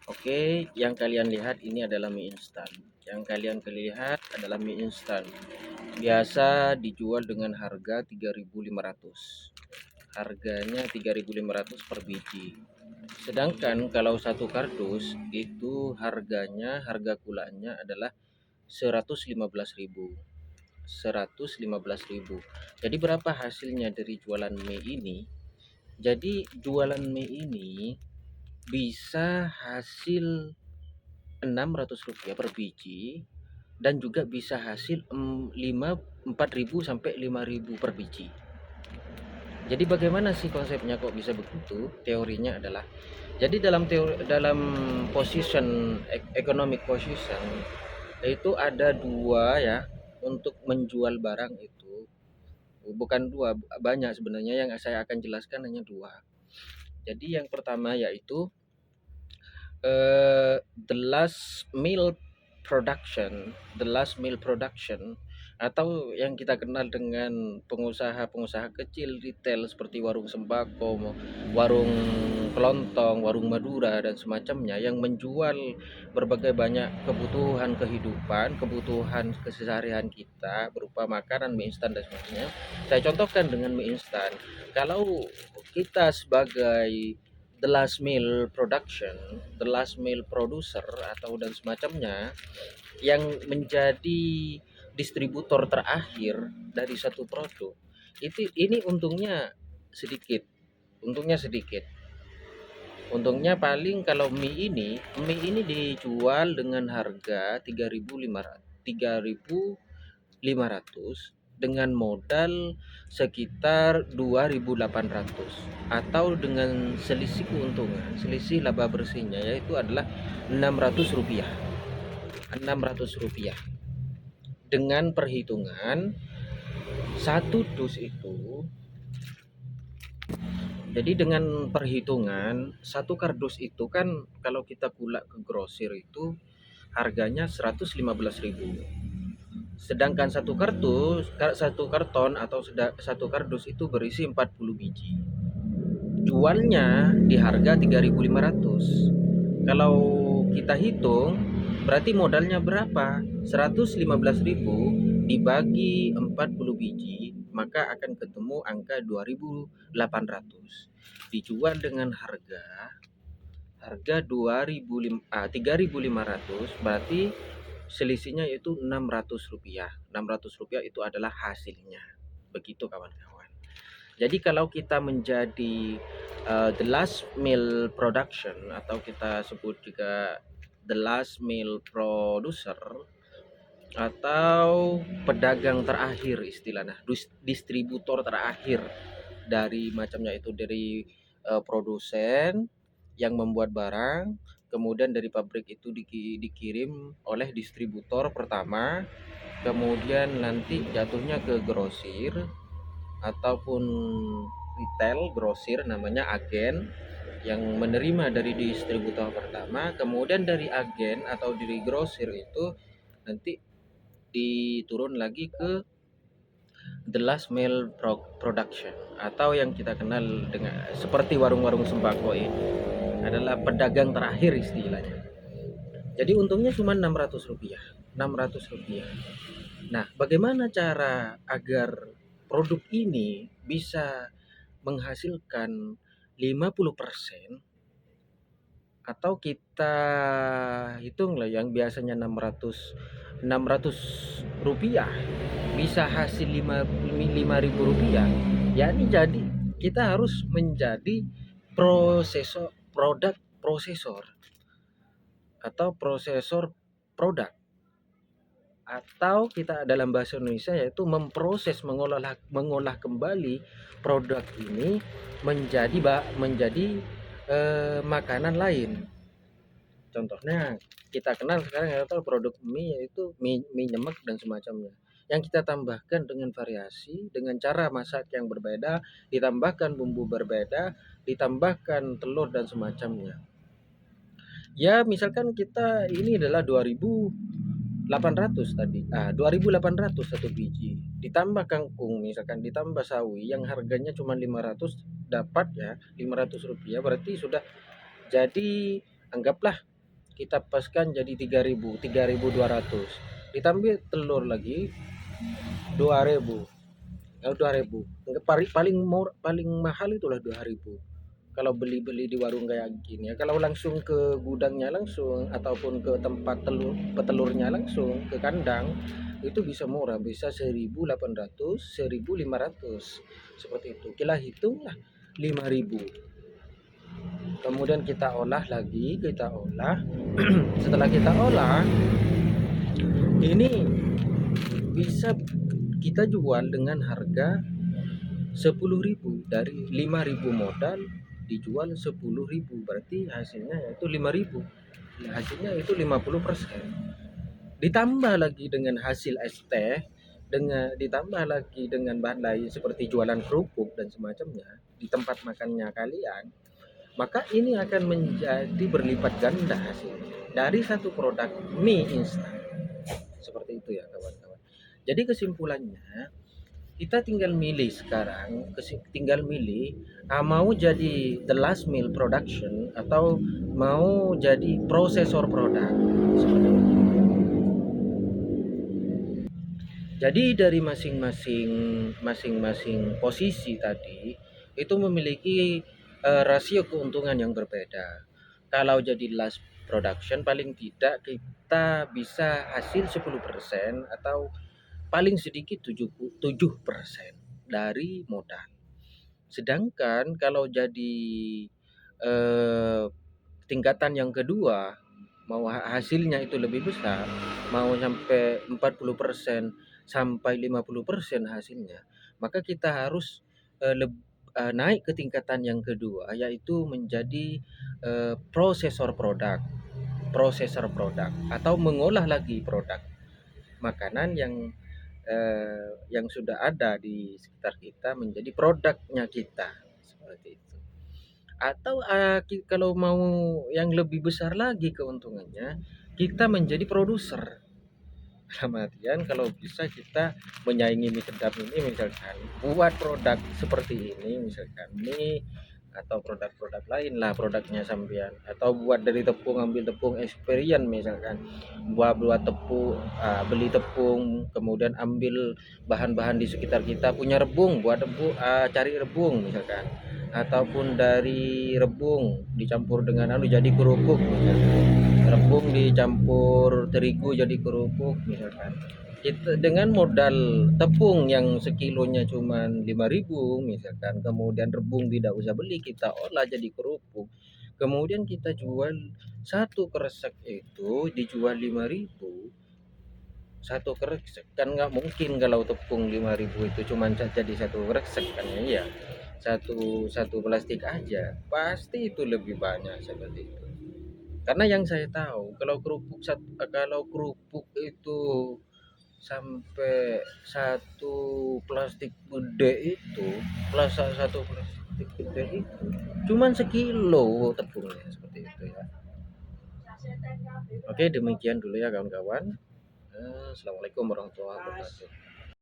Oke, yang kalian lihat ini adalah mie instan. Yang kalian lihat adalah mie instan. Biasa dijual dengan harga 3.500. Harganya 3.500 per biji. Sedangkan kalau satu kardus itu harga kulanya adalah 115.000. 115.000. Jadi berapa hasilnya dari jualan mie ini? Jadi jualan mie ini bisa hasil Rp600 per biji dan juga bisa hasil 4.000 sampai 5.000 per biji. Jadi bagaimana sih konsepnya kok bisa begitu? Teorinya adalah jadi dalam position economic position itu ada dua ya untuk menjual barang itu. Bukan dua, banyak sebenarnya, yang saya akan jelaskan hanya dua. Jadi yang pertama yaitu the last meal production atau yang kita kenal dengan pengusaha-pengusaha kecil retail seperti warung sembako, warung kelontong, warung Madura dan semacamnya yang menjual berbagai banyak kebutuhan kehidupan, kebutuhan keseharian kita berupa makanan, mie instan dan sebagainya. Saya contohkan dengan mie instan. Kalau kita sebagai the last meal producer atau dan semacamnya yang menjadi distributor terakhir dari satu produk, ini sedikit. Untungnya sedikit. Untungnya paling kalau mie ini dijual dengan harga 3.500 dengan modal sekitar 2.800 atau dengan selisih keuntungan, selisih laba bersihnya yaitu adalah Rp600. Rp600 dengan perhitungan satu dus itu. Jadi dengan perhitungan satu kardus itu kan kalau kita kulak ke grosir itu harganya 115.000. Sedangkan satu karton atau satu kardus itu berisi 40 biji. Jualnya di harga 3.500. Kalau kita hitung berarti modalnya berapa? 115.000 dibagi 40 biji, maka akan ketemu angka 2.800. Dijual dengan harga 3.500, berarti selisihnya yaitu Rp600. Rp600 itu adalah hasilnya. Begitu kawan-kawan. Jadi kalau kita menjadi the last meal production atau kita sebut juga the last meal producer atau pedagang terakhir istilahnya, distributor terakhir dari macamnya itu dari produsen yang membuat barang, kemudian dari pabrik itu dikirim oleh distributor pertama, kemudian nanti jatuhnya ke grosir ataupun retail. Grosir namanya agen yang menerima dari distributor pertama, kemudian dari agen atau dari grosir itu nanti diturun lagi ke the last mile production atau yang kita kenal dengan seperti warung-warung sembako ini adalah pedagang terakhir istilahnya. Jadi untungnya cuma Rp600. Rp600. Nah, bagaimana cara agar produk ini bisa menghasilkan 50% atau kita hitung lah yang biasanya Rp600 bisa hasil Rp5.000. Ya ini jadi kita harus menjadi prosesor atau prosesor produk, atau kita dalam bahasa Indonesia yaitu mengolah kembali produk ini menjadi makanan lain. Contohnya kita kenal sekarang yaitu produk mie, yaitu mie nyemek dan semacamnya, yang kita tambahkan dengan variasi, dengan cara masak yang berbeda, ditambahkan bumbu berbeda, ditambahkan telur dan semacamnya. Ya misalkan kita ini adalah 2.800 tadi. 2.800 satu biji. Ditambah kangkung misalkan, ditambah sawi yang harganya cuma 500, dapat ya Rp500, berarti sudah jadi anggaplah kita paskan jadi 3.000, 3.200. Ditambah telur lagi 2.000. Kalau 2.000. Paling mahal itulah 2.000. Kalau beli-beli di warung kayak gini ya, kalau langsung ke gudangnya langsung ataupun ke tempat petelurnya langsung ke kandang itu bisa murah, bisa 1.800, 1.500 seperti itu. Kita hitunglah 5.000. Kemudian kita olah lagi, kita olah. Setelah kita olah, ini bisa kita jual dengan harga 10.000. Dari 5.000 modal dijual 10.000, berarti hasilnya yaitu 5.000. Hasilnya itu 50%. Ditambah lagi dengan hasil es teh, ditambah lagi dengan bahan lain seperti jualan kerupuk dan semacamnya di tempat makannya kalian, maka ini akan menjadi berlipat ganda hasilnya dari satu produk mie instan. Seperti itu ya kawan-kawan. Jadi kesimpulannya, kita tinggal milih sekarang, tinggal milih mau jadi the last meal production atau mau jadi prosesor produk. Seperti itu. Jadi dari masing-masing posisi tadi itu memiliki rasio keuntungan yang berbeda. Kalau jadi last production paling tidak kita bisa hasil 10% atau paling sedikit 7% dari modal. Sedangkan kalau jadi tingkatan yang kedua, mau hasilnya itu lebih besar, mau sampai 40% sampai 50% hasilnya, maka kita harus naik ke tingkatan yang kedua, yaitu menjadi prosesor produk atau mengolah lagi produk makanan yang sudah ada di sekitar kita menjadi produknya kita, seperti itu. Atau kalau mau yang lebih besar lagi keuntungannya, kita menjadi produser. Dalam artian kalau bisa kita menyaingi mie sedap ini, misalkan buat produk seperti ini, misalkan mie atau produk-produk lain lah produknya sampean, atau buat dari tepung, ambil tepung experience misalkan, buat tepung, beli tepung, kemudian ambil bahan-bahan di sekitar kita, punya rebung, buat cari rebung misalkan, ataupun dari rebung dicampur dengan jadi kerupuk misalkan, rebung dicampur terigu jadi kerupuk misalkan. Kita dengan modal tepung yang sekilonya cuma 5.000 misalkan, kemudian rebung tidak usah beli, kita olah jadi kerupuk, kemudian kita jual satu kresek itu dijual 5.000. Satu kresek kan nggak mungkin kalau tepung 5.000 itu cuma jadi satu kresek kan ya, satu plastik aja pasti itu lebih banyak seperti itu. Karena yang saya tahu kalau kerupuk itu sampai satu plastik gede itu, plus satu plastik gede itu cuman sekilo tepungnya, seperti itu ya. Oke, demikian dulu ya kawan-kawan. Assalamualaikum warahmatullahi wabarakatuh.